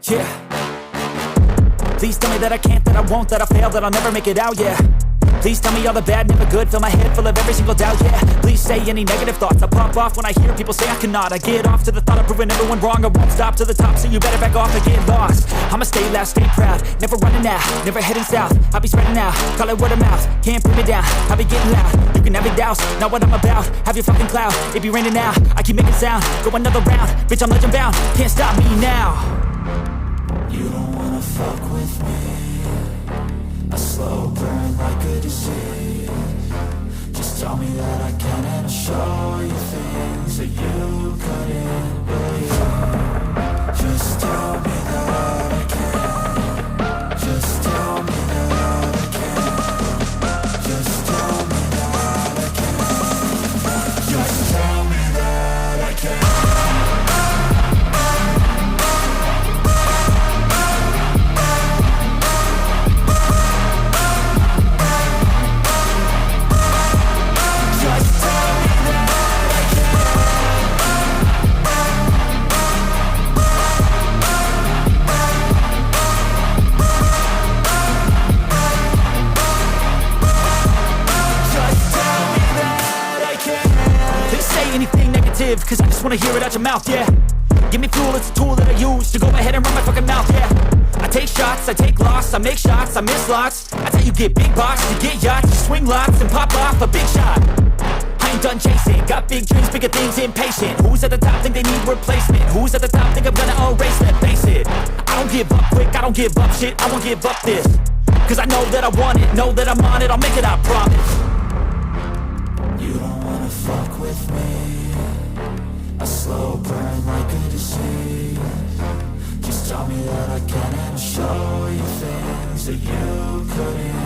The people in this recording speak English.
Yeah. Please tell me that I can't, that I won't, that I fail, that I'll never make it out, yeah. Please tell me all the bad, never good, fill my head full of every single doubt, yeah. Please say any negative thoughts, I pop off when I hear people say I cannot. I get off to the thought of proving everyone wrong, I won't stop to the top, so you better back off and get lost. I'ma stay loud, stay proud, never running out, never heading south. I'll be spreading out, call it word of mouth, can't put me down, I'll be getting loud. You can have it douse, not what I'm about, have your fucking cloud, it be raining now, I keep making sound, go another round, bitch I'm legend bound, can't stop me now. You don't wanna fuck with me, a slow burn like a disease. Just tell me that I can and I'll show you things that you couldn't believe. Just tell me that I can. Just tell me that I can. Just tell me that I can. Just tell me that I can. Cause I just wanna hear it out your mouth, yeah. Give me fuel, it's a tool that I use to go ahead and run my fucking mouth, yeah. I take shots, I take loss, I make shots, I miss lots. That's how you get big box, you get yachts, you swing lots and pop off a big shot. I ain't done chasing, got big dreams, bigger things, impatient. Who's at the top think they need replacement? Who's at the top think I'm gonna erase that? Face it, I don't give up quick, I don't give up shit, I won't give up this. Cause I know that I want it, know that I'm on it, I'll make it, I promise. You don't wanna fuck with me, a slow burn like a disease. Just tell me that I can and I'll show you things that you couldn't